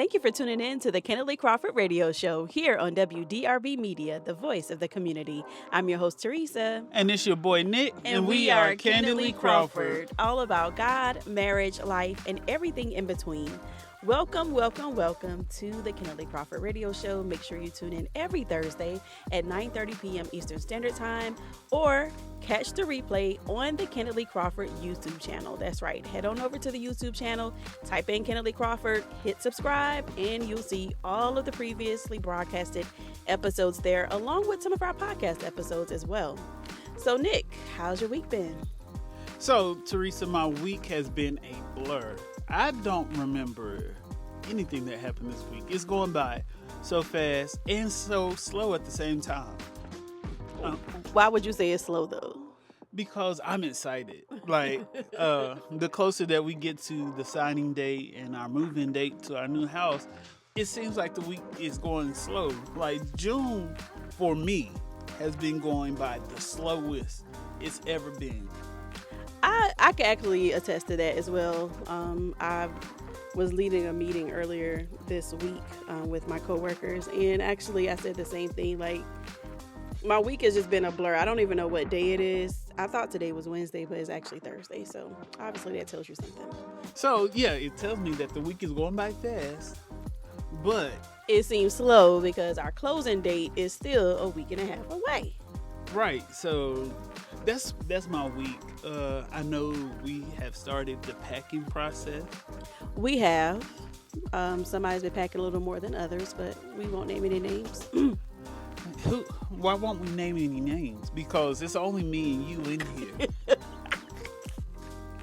Thank you for tuning in to the Candidly Crawford radio show here on WDRB Media, the voice of the community. I'm your host, Teresa. And it's your boy, Nick. And we are Candidly Crawford, all about God, marriage, life, and everything in between. Welcome to the Candidly Crawford radio show. Make sure you tune in every Thursday at 9:30 p.m. Eastern Standard Time, or catch the replay on the Candidly Crawford YouTube channel. That's right. Head on over to the YouTube channel, type in Candidly Crawford, hit subscribe, and you'll see all of the previously broadcasted episodes there, along with some of our podcast episodes as well. So, Nick, how's your week been? So, Teresa, my week has been a blur. I don't remember anything that happened this week. It's going by so fast and so slow at the same time. Why would you say it's slow, though? Because I'm excited. Like, the closer that we get to the signing date and our move-in date to our new house, it seems like the week is going slow. Like, June, for me, has been going by the slowest it's ever been. I can actually attest to that as well. I was leading a meeting earlier this week with my coworkers, and actually I said the same thing. Like, my week has just been a blur. I don't even know what day it is. I thought today was Wednesday, but it's actually Thursday. So obviously that tells you something. So yeah, it tells me that the week is going by fast, but it seems slow because our closing date is still a week and a half away. Right. So that's my week. I know we have started the packing process. We have. Somebody's been packing a little more than others, but we won't name any names. Why won't we name any names? Because it's only me and you in here.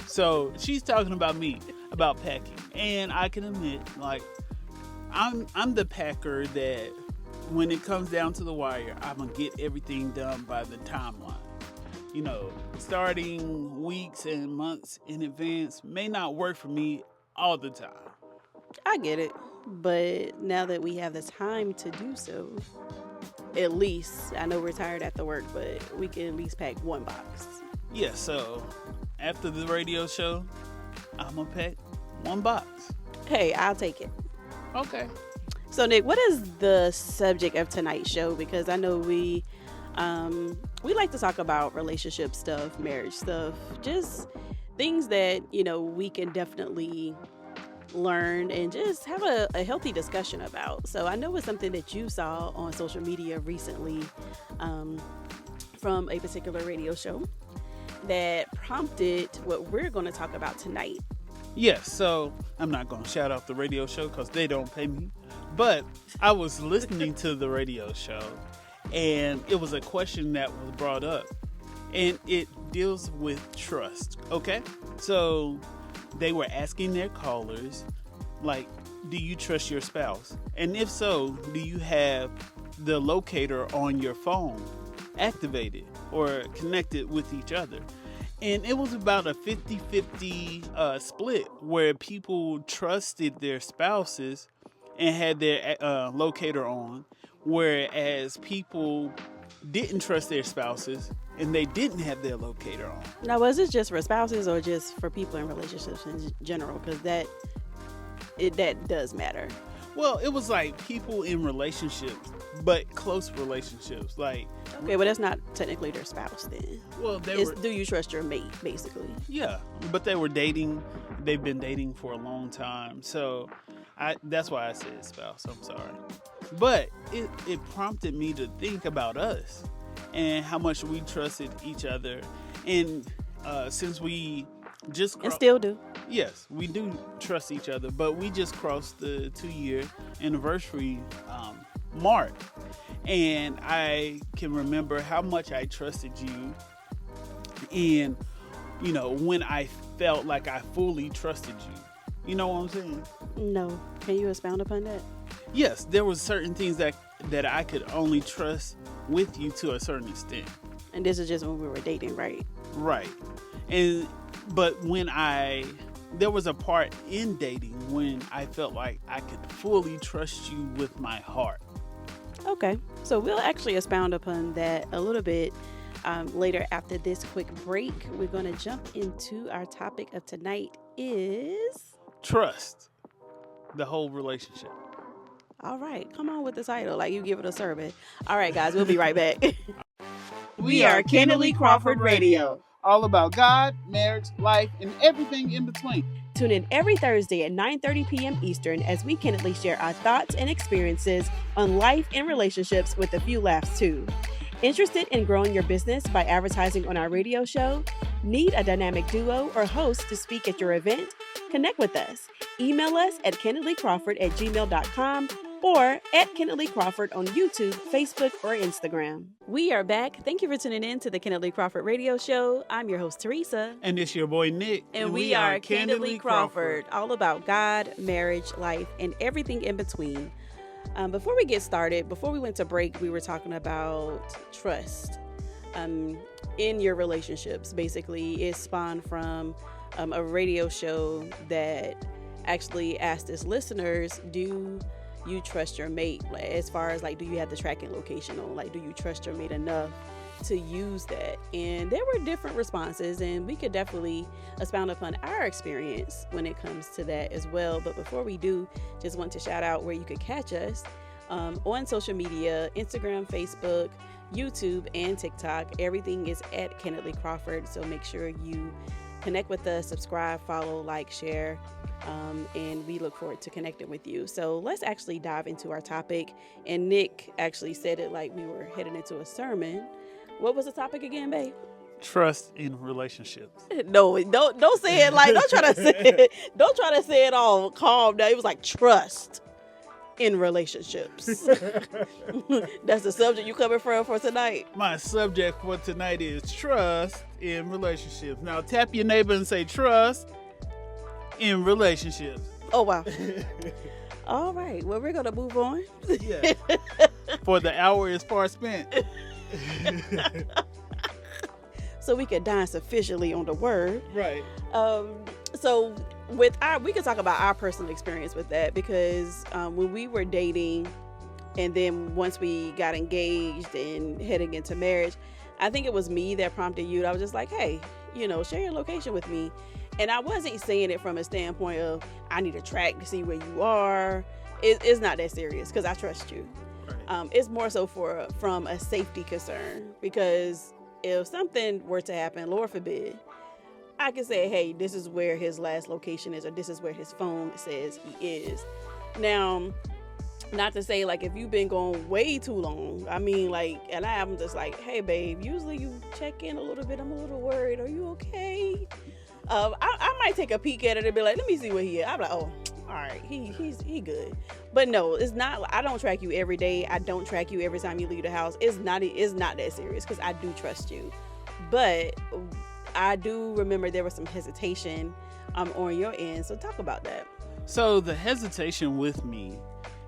So she's talking about me, about packing. And I can admit, like, I'm the packer that when it comes down to the wire, I'm going to get everything done by the timeline. You know, starting weeks and months in advance may not work for me all the time. I get it. But now that we have the time to do so, at least, I know we're tired after work, but we can at least pack one box. Yeah, so after the radio show, I'm going to pack one box. Hey, I'll take it. Okay. So, Nick, what is the subject of tonight's show? Because I know we like to talk about relationship stuff, marriage stuff, just things that, you know, we can definitely learn and just have a healthy discussion about. So I know it's something that you saw on social media recently from a particular radio show that prompted what we're going to talk about tonight. Yes, so I'm not going to shout out the radio show because they don't pay me, but I was listening to the radio show and it was a question that was brought up and it deals with trust. Okay, so they were asking their callers, like, do you trust your spouse? And if so, do you have the locator on your phone activated or connected with each other? And it was about a 50-50 split where people trusted their spouses and had their locator on, whereas people didn't trust their spouses and they didn't have their locator on. Now, was it just for spouses or just for people in relationships in general? Because that does matter. Well, it was like people in relationships, but close relationships. Like, okay, but that's not technically their spouse then. Well, do you trust your mate, basically? Yeah, but they were dating. They've been dating for a long time, so that's why I said spouse. I'm sorry, but it prompted me to think about us and how much we trusted each other, and since we just and still do. Yes, we do trust each other, but we just crossed the 2-year anniversary mark. And I can remember how much I trusted you. And, you know, when I felt like I fully trusted you. You know what I'm saying? No. Can you expound upon that? Yes, there was certain things that I could only trust with you to a certain extent. And this is just when we were dating, right? Right. But when there was a part in dating when I felt like I could fully trust you with my heart. Okay, so we'll actually expound upon that a little bit later after this quick break. We're going to jump into our topic of tonight is trust. the whole relationship. All right, come on with the title, like you give it a sermon. All right, guys, we'll be right back. We are Candidly Crawford Radio, all about God, marriage, life, and everything in between. Tune in every Thursday at 9:30 p.m. Eastern as we candidly share our thoughts and experiences on life and relationships with a few laughs too. Interested in growing your business by advertising on our radio show? Need a dynamic duo or host to speak at your event? Connect with us. Email us at candidlycrawford@gmail.com or at Candidly Crawford on YouTube, Facebook, or Instagram. We are back. Thank you for tuning in to the Candidly Crawford radio show. I'm your host, Teresa. And it's your boy, Nick. And we are Candidly Crawford, all about God, marriage, life, and everything in between. Before we get started, before we went to break, we were talking about trust in your relationships. Basically, it spawned from a radio show that actually asked its listeners, do you trust your mate? Like, as far as like, do you have the tracking location on? Like, do you trust your mate enough to use that? And there were different responses, and we could definitely expound upon our experience when it comes to that as well. But before we do, just want to shout out where you could catch us on social media: Instagram, Facebook, YouTube, and TikTok. Everything is at Candidly Crawford, so make sure you connect with us, subscribe, follow, like, share, and we look forward to connecting with you. So let's actually dive into our topic. And Nick actually said it like we were heading into a sermon. What was the topic again, babe? Trust in relationships. No, don't say it like, don't try to say it all calm down. It was like trust in relationships. That's the subject you coming from for tonight. My subject for tonight is trust in relationships. Now tap your neighbor and say trust in relationships. Oh, wow. All right. Well, we're going to move on. Yeah. For the hour is far spent. So we could dine sufficiently on the word. Right. So we could talk about our personal experience with that, because when we were dating, and then once we got engaged and heading into marriage, I think it was me that prompted you. I was just like, hey, share your location with me. And I wasn't saying it from a standpoint of I need a track to see where you are. It's not that serious, because I trust you. Right. It's more so from a safety concern, because if something were to happen, Lord forbid, I can say, hey, this is where his last location is, or this is where his phone says he is. Now, not to say like if you've been going way too long, I mean, like, and I'm just like, hey, babe, usually you check in a little bit. I'm a little worried. Are you okay? I might take a peek at it and be like, let me see where he is. I'm like, oh, all right, he good. But no, it's not. I don't track you every day. I don't track you every time you leave the house. It's not that serious, because I do trust you. But I do remember there was some hesitation on your end. So talk about that. So the hesitation with me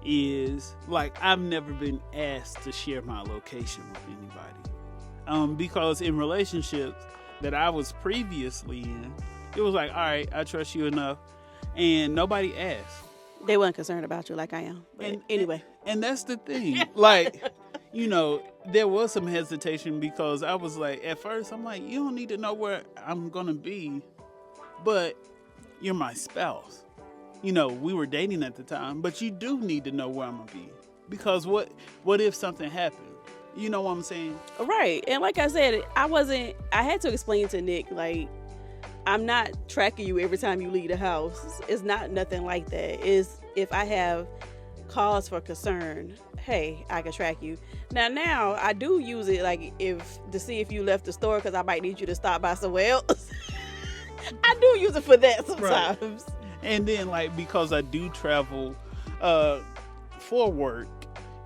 is like, I've never been asked to share my location with anybody. Because in relationships that I was previously in, it was like, all right, I trust you enough, and nobody asked. They weren't concerned about you like I am. But anyway. And that's the thing. Like, there was some hesitation, because I was like, at first, I'm like, you don't need to know where I'm going to be, but you're my spouse. We were dating at the time, but you do need to know where I'm going to be, because what if something happened? You know what I'm saying? Right. And like I said, I had to explain to Nick, like, I'm not tracking you every time you leave the house. It's not nothing like that. It's if I have cause for concern, hey, I can track you. Now I do use it like to see if you left the store, because I might need you to stop by somewhere else. I do use it for that sometimes. Right. And then like, because I do travel for work,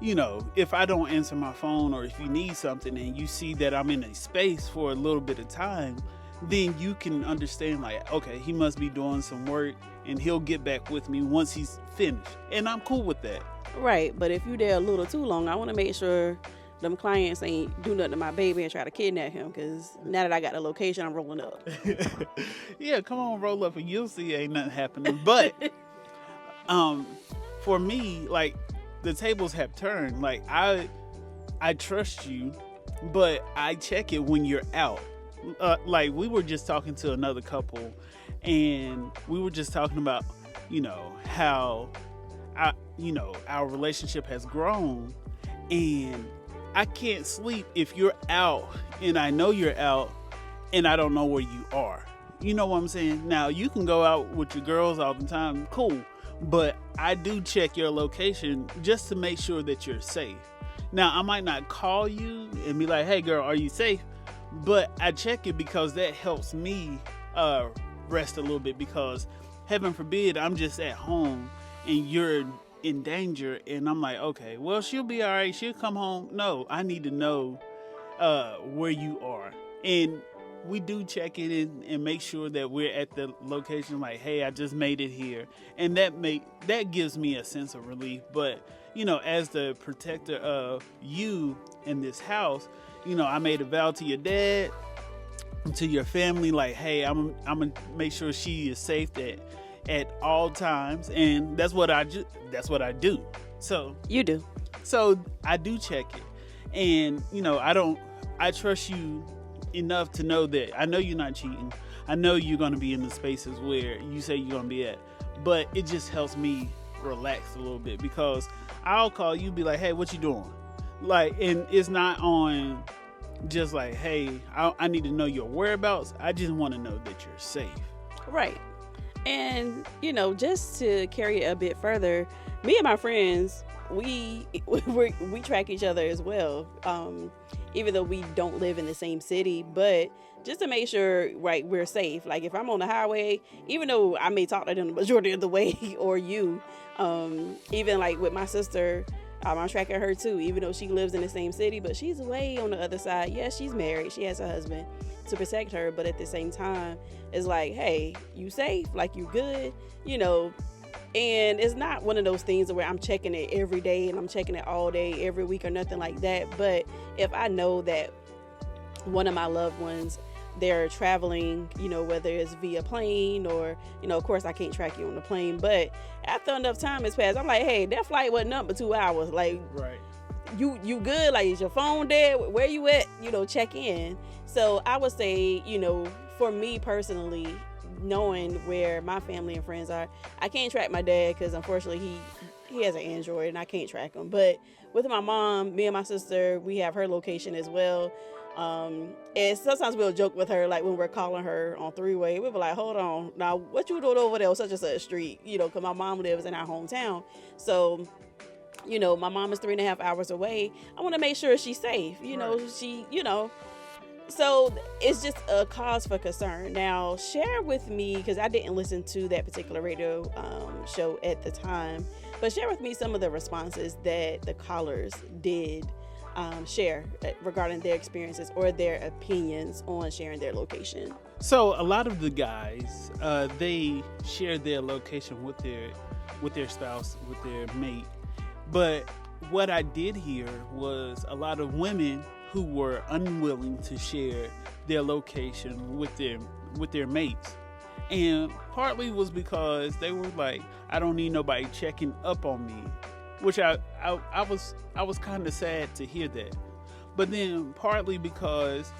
if I don't answer my phone, or if you need something and you see that I'm in a space for a little bit of time, then you can understand like, okay, he must be doing some work and he'll get back with me once he's finished. And I'm cool with that. Right. But if you're there a little too long, I want to make sure them clients ain't do nothing to my baby and try to kidnap him, because now that I got the location, I'm rolling up. Yeah, come on, roll up and you'll see ain't nothing happening. But for me, like, the tables have turned. Like, I trust you, but I check it when you're out. Like, we were just talking to another couple, and we were just talking about how our relationship has grown, and I can't sleep if you're out and I know you're out and I don't know where you are. You know what I'm saying? Now, you can go out with your girls all the time, cool, but I do check your location just to make sure that you're safe. Now, I might not call you and be like, hey girl, are you safe? But I check it because that helps me rest a little bit, because heaven forbid I'm just at home and you're in danger and I'm like, okay, well, she'll be all right, she'll come home. No, I need to know where you are. And we do check it in and make sure that we're at the location, like, hey, I just made it here. And that gives me a sense of relief. But, as the protector of you in this house, I made a vow to your dad, to your family, like, hey, I'm gonna make sure she is safe at all times. And that's what I do. So you do. So I do check it. And, I trust you enough to know that I know you're not cheating. I know you're going to be in the spaces where you say you're going to be at, but it just helps me relax a little bit, because I'll call you, be like, hey, what you doing? Like, and it's not on just like, hey, I need to know your whereabouts. I just want to know that you're safe. Right. And, just to carry it a bit further, me and my friends, we track each other as well. Even though we don't live in the same city, but just to make sure, right, we're safe. Like, if I'm on the highway, even though I may talk to them the majority of the way, or you, even like with my sister, I'm tracking her too, even though she lives in the same city, but she's way on the other side. Yes, she's married. She has a husband to protect her, but at the same time, it's like, hey, you safe? Like, you good? And it's not one of those things where I'm checking it every day and I'm checking it all day, every week, or nothing like that. But if I know that one of my loved ones, they're traveling, whether it's via plane or, of course I can't track you on the plane, but after enough time has passed, I'm like, hey, that flight wasn't up for 2 hours. Like, right. You good? Like, is your phone dead? Where you at? Check in. So I would say, for me personally, knowing where my family and friends are, I can't track my dad because unfortunately he has an Android and I can't track him. But with my mom, me and my sister, we have her location as well. And sometimes we'll joke with her, like when we're calling her on three-way, we'll be like, hold on, now what you doing over there on such and such street? Because my mom lives in our hometown. So, my mom is 3.5 hours away. I want to make sure she's safe. Right. So it's just a cause for concern. Now, share with me, because I didn't listen to that particular radio show at the time, but share with me some of the responses that the callers did share regarding their experiences or their opinions on sharing their location. So a lot of the guys, they shared their location with their spouse, with their mate. But what I did hear was a lot of women who were unwilling to share their location with their mates. And partly was because they were like, I don't need nobody checking up on me, which I was kind of sad to hear that. But then partly because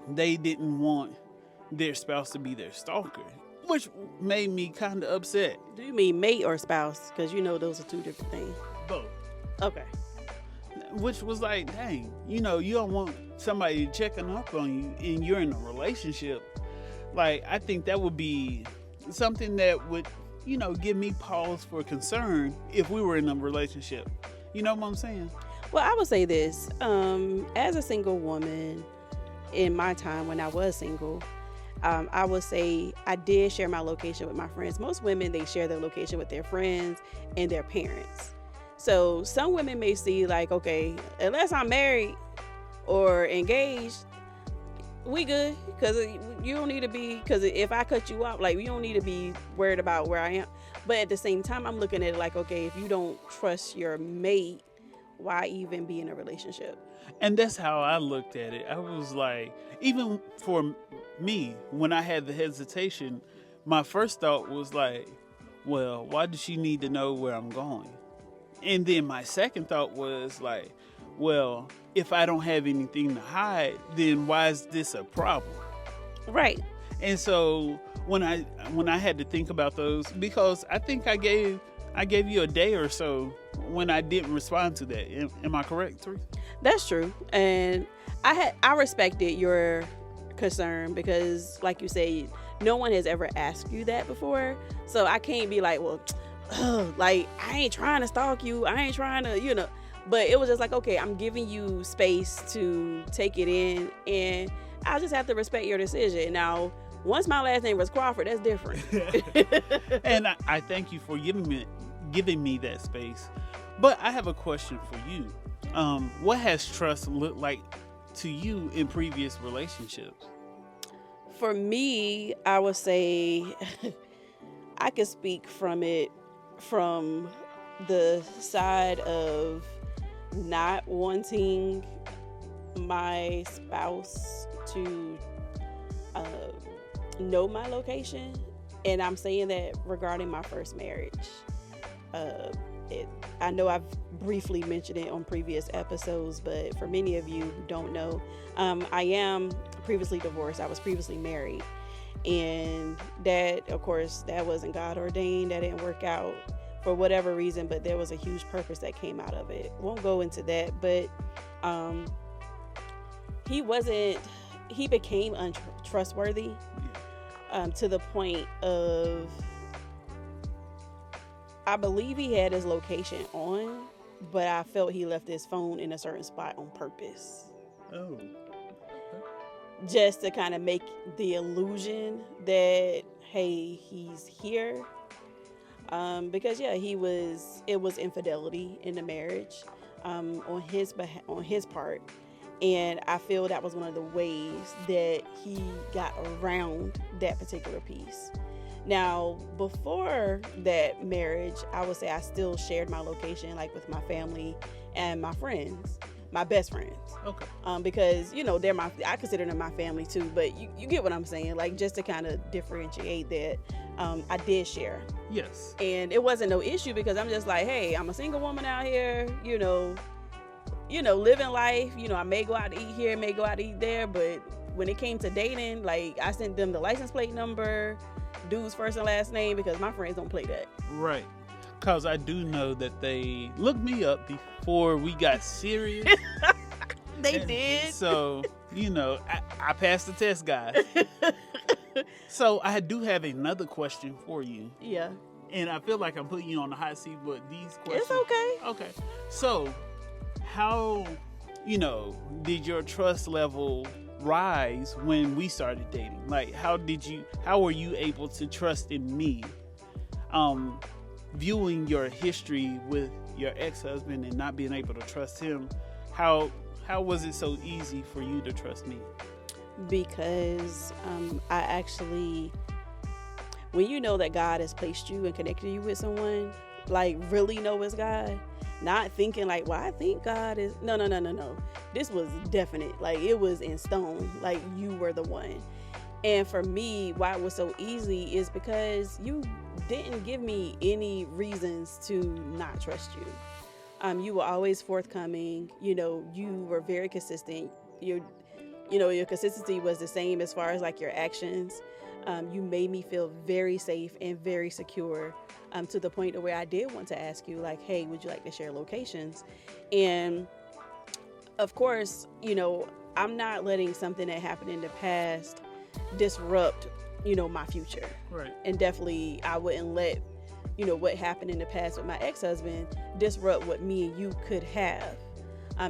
they didn't want their spouse to be their stalker, which made me kind of upset. Do you mean mate or spouse? Because those are two different things. Both. Okay. Which was like, dang, you don't want somebody checking up on you and you're in a relationship. Like, I think that would be something that would, give me pause for concern if we were in a relationship. You know what I'm saying? Well, I would say this, as a single woman in my time when I was single, I would say I did share my location with my friends. Most women, they share their location with their friends and their parents. So some women may see like, okay, unless I'm married or engaged, we good, because you don't need to be, because if I cut you off, like, you don't need to be worried about where I am. But at the same time, I'm looking at it like, okay, if you don't trust your mate, why even be in a relationship? And that's how I looked at it. I was like, even for me, when I had the hesitation, my first thought was like, well, why does she need to know where I'm going? And then my second thought was like, well, if I don't have anything to hide, then why is this a problem? Right. And so when I had to think about those, because I think I gave you a day or so when I didn't respond to that. Am I correct, Teresa? That's true. And I respected your concern because, like you say, no one has ever asked you that before. So I can't be like, well, like, I ain't trying to stalk you. I ain't trying to, But it was just like, okay, I'm giving you space to take it in, and I'll just have to respect your decision. Now, once my last name was Crawford, that's different. And I thank you for giving me that space. But I have a question for you. What has trust looked like to you in previous relationships? For me, I would say I could speak from the side of not wanting my spouse to know my location. And I'm saying that regarding my first marriage. I know I've briefly mentioned it on previous episodes, but for many of you who don't know, I am previously divorced. I was previously married, and that, of course, that wasn't God ordained. That didn't work out for whatever reason, but there was a huge purpose that came out of it. Won't go into that, but he became untrustworthy to the point of, I believe he had his location on, but I felt he left his phone in a certain spot on purpose. Oh. Just to kind of make the illusion that, hey, he's here. Because it was infidelity in the marriage, on his part. And I feel that was one of the ways that he got around that particular piece. Now, before that marriage, I would say I still shared my location, like with my family and my friends, my best friends. Okay. Because, I consider them my family too, but you get what I'm saying? Like, just to kind of differentiate that, I did share. Yes. And it wasn't no issue because I'm just like, hey, I'm a single woman out here, living life. I may go out to eat here, may go out to eat there, but when it came to dating, like, I sent them the license plate number, dude's first and last name, because my friends don't play that. Right. Because I do know that they looked me up before we got serious. They did. So, I passed the test, guys. So I do have another question for you. Yeah. And I feel like I'm putting you on the hot seat with these questions. It's okay. Okay. So how, did your trust level rise when we started dating? Like, how were you able to trust in me? Viewing your history with your ex-husband and not being able to trust him, how was it so easy for you to trust me? Because I actually, when you know that God has placed you and connected you with someone, like, really know it's God, not thinking like, well, I think God is, no. This was definite. Like, it was in stone. Like, you were the one. And for me, why it was so easy is because you didn't give me any reasons to not trust you. You were always forthcoming. You were very consistent. Your consistency was the same as far as like your actions. You made me feel very safe and very secure, to the point of where I did want to ask you, like, hey, would you like to share locations? And of course, I'm not letting something that happened in the past disrupt, my future. Right. And definitely I wouldn't let, what happened in the past with my ex-husband disrupt what me and you could have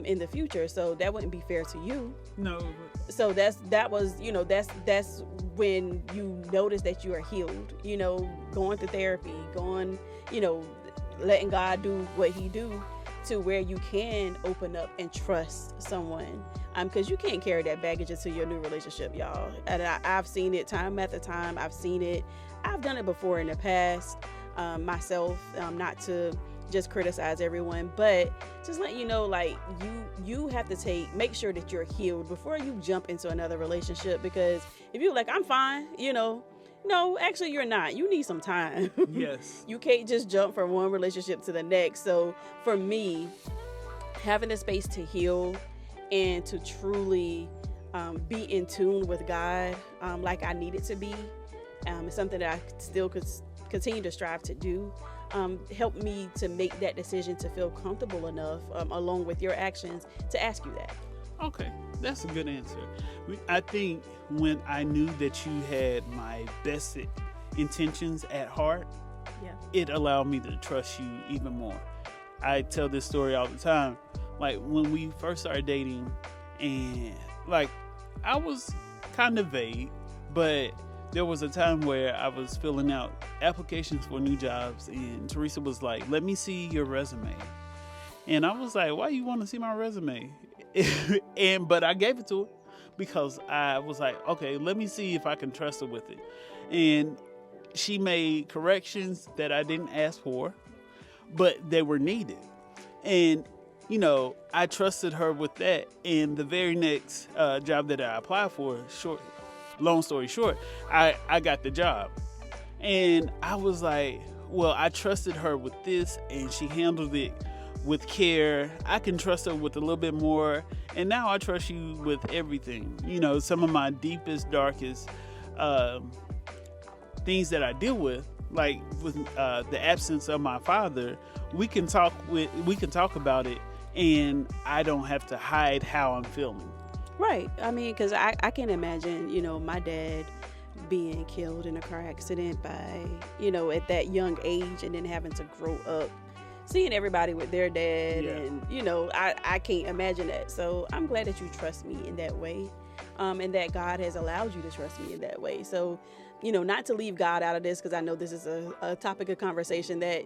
in the future. So that wouldn't be fair to you. No. So that's when you notice that you are healed, going to therapy, letting God do what he do, to where you can open up and trust someone. Because you can't carry that baggage into your new relationship, y'all. And I've seen it time after time. I've seen it. I've done it before in the past, myself, not to just criticize everyone, but just let you know, like, you have to make sure that you're healed before you jump into another relationship. Because if you're like, I'm fine, no, actually you're not. You need some time. Yes. You can't just jump from one relationship to the next. So for me, having the space to heal and to truly be in tune with God, like I needed to be, It's something that I still could continue to strive to do. Help me to make that decision to feel comfortable enough, along with your actions, to ask you that. Okay, that's a good answer. I think when I knew that you had my best intentions at heart, it allowed me to trust you even more. I tell this story all the time. Like when we first started dating, and like I was kind of vague, but there was a time where I was filling out applications for new jobs, and Teresa was like, "Let me see your resume." And I was like, "Why you want to see my resume?" But I gave it to her because I was like, "Okay, let me see if I can trust her with it." And she made corrections that I didn't ask for, but they were needed. And I trusted her with that. And the very next job that I applied for, long story short, I got the job. And I was like, well, I trusted her with this, and she handled it with care. I can trust her with a little bit more. And now I trust you with everything. Some of my deepest, darkest things that I deal with, like with the absence of my father, we can talk about it, and I don't have to hide how I'm feeling. Right. I mean, because I can imagine, my dad being killed in a car accident by, at that young age, and then having to grow up seeing everybody with their dad. Yeah. And, I can't imagine that. So I'm glad that you trust me in that way, and that God has allowed you to trust me in that way. So, not to leave God out of this, because I know this is a topic of conversation that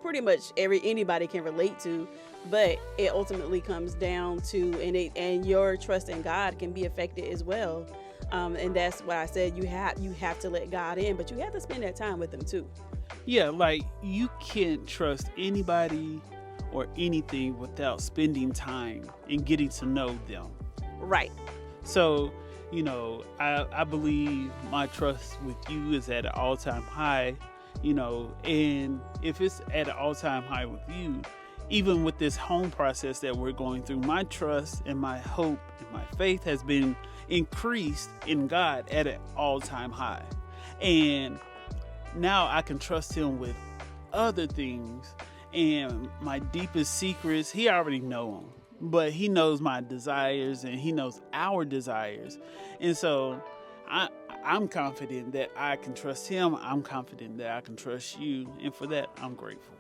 pretty much anybody can relate to, but it ultimately comes down to, and your trust in God can be affected as well. And that's why I said you have to let God in, but you have to spend that time with him too. Yeah, like you can't trust anybody or anything without spending time and getting to know them. Right. So, I believe my trust with you is at an all-time high, and if it's at an all-time high with you, even with this home process that we're going through, my trust and my hope and my faith has been increased in God at an all-time high. And now I can trust him with other things, and my deepest secrets, he already know them. But he knows my desires, and he knows our desires. And so I'm confident that I can trust him. I'm confident that I can trust you. And for that, I'm grateful.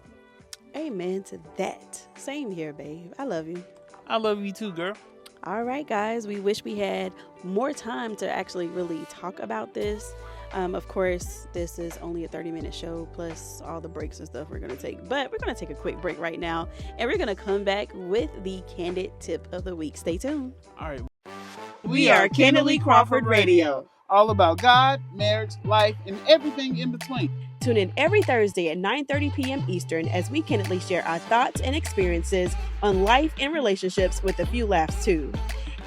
Amen to that. Same here, babe. I love you. I love you too, girl. All right, guys. We wish we had more time to actually really talk about this. Of course, this is only a 30-minute show, plus all the breaks and stuff we're going to take. But we're going to take a quick break right now, and we're going to come back with the Candid Tip of the Week. Stay tuned. All right. We are Candidly Crawford Radio. All about God, marriage, life, and everything in between. Tune in every Thursday at 9:30 p.m. Eastern as we candidly share our thoughts and experiences on life and relationships with a few laughs too.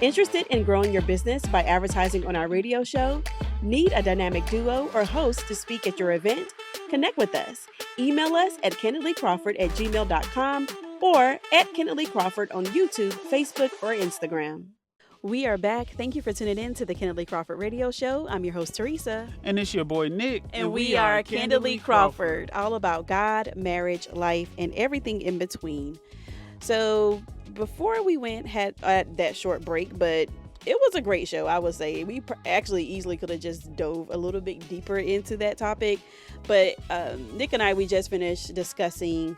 Interested in growing your business by advertising on our radio show? Need a dynamic duo or host to speak at your event? Connect with us. Email us at candidlycrawford@gmail.com or at Candidly Crawford on YouTube, Facebook, or Instagram. We are back. Thank you for tuning in to the Candidly Crawford radio show. I'm your host, Teresa. And it's your boy, Nick. And we are Candidly Crawford, all about God, marriage, life, and everything in between. So before we had that short break, but it was a great show, I would say. We actually easily could have just dove a little bit deeper into that topic. But Nick and I, we just finished discussing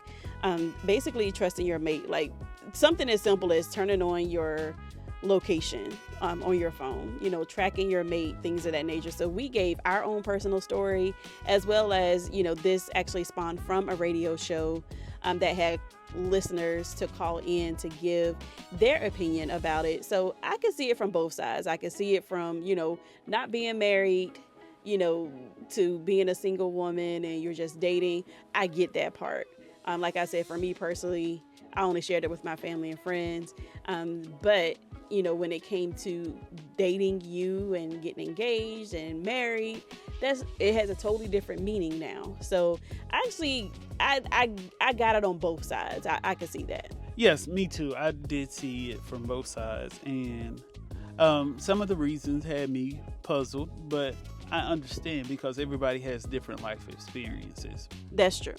basically trusting your mate. Like something as simple as turning on your location on your phone, tracking your mate, things of that nature. So we gave our own personal story, as well as, this actually spawned from a radio show that had listeners to call in to give their opinion about it. So I can see it from both sides. I can see it from, not being married, to being a single woman and you're just dating. I get that part. Like I said, for me personally, I only shared it with my family and friends. But when it came to dating you and getting engaged and married, it has a totally different meaning now. So actually, I got it on both sides. I could see that. Yes, me too. I did see it from both sides, and some of the reasons had me puzzled, but I understand because everybody has different life experiences. That's true.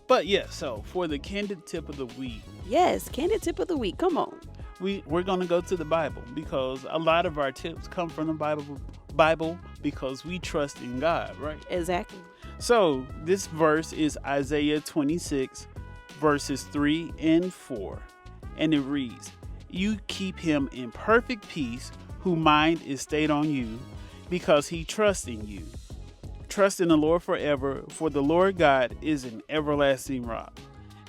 But yeah, so for the candid tip of the week. Yes, candid tip of the week. Come on. We're going to go to the Bible because a lot of our tips come from the Bible because we trust in God, right? Exactly. So this verse is Isaiah 26, verses 3 and 4. And it reads, "You keep him in perfect peace, whose mind is stayed on you, because he trusts in you. Trust in the Lord forever, for the Lord God is an everlasting rock."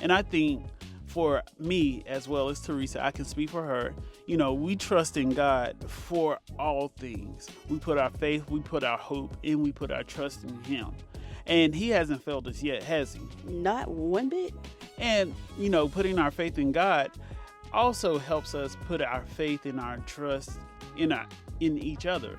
And I think for me, as well as Teresa, I can speak for her, we trust in God for all things. We put our faith, we put our hope, and we put our trust in him. And he hasn't failed us yet, has he? Not one bit. And, putting our faith in God also helps us put our faith and our trust in each other.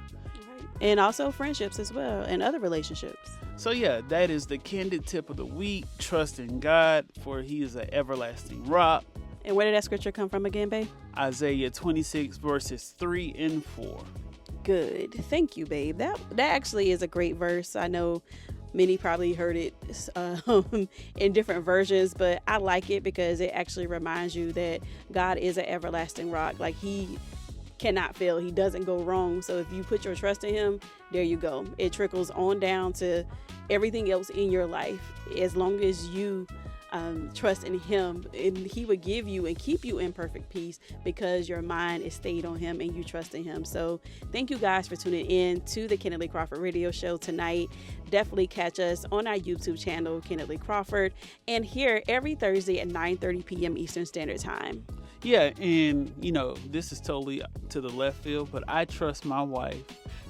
And also friendships as well, and other relationships. So yeah, that is the candid tip of the week. Trust in God, for he is an everlasting rock. And where did that scripture come from again, babe? Isaiah 26, verses 3 and 4. Good. Thank you, babe. That actually is a great verse. I know many probably heard it in different versions, but I like it because it actually reminds you that God is an everlasting rock. Like, he cannot fail. He doesn't go wrong. So if you put your trust in him, there you go. It trickles on down to everything else in your life. As long as you trust in him, and he would give you and keep you in perfect peace because your mind is stayed on him and you trust in him. So thank you guys for tuning in to the Candidly Crawford radio show tonight. Definitely catch us on our YouTube channel, Candidly Crawford, and here every Thursday at 9:30 p.m. Eastern Standard Time. Yeah, and this is totally to the left field, but I trust my wife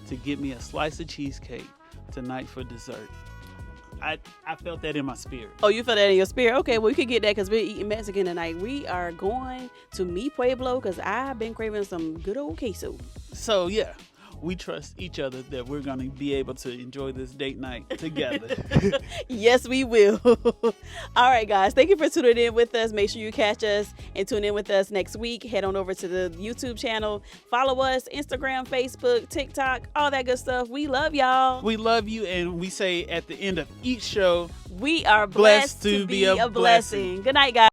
to get me a slice of cheesecake tonight for dessert. I felt that in my spirit. Oh, you felt that in your spirit? Okay, well, you can get that because we're eating Mexican tonight. We are going to Mi Pueblo because I've been craving some good old queso. So, yeah, we trust each other that we're going to be able to enjoy this date night together. Yes, we will. All right, guys. Thank you for tuning in with us. Make sure you catch us and tune in with us next week. Head on over to the YouTube channel. Follow us, Instagram, Facebook, TikTok, all that good stuff. We love y'all. We love you, and we say at the end of each show, we are blessed to be a blessing. Good night, guys.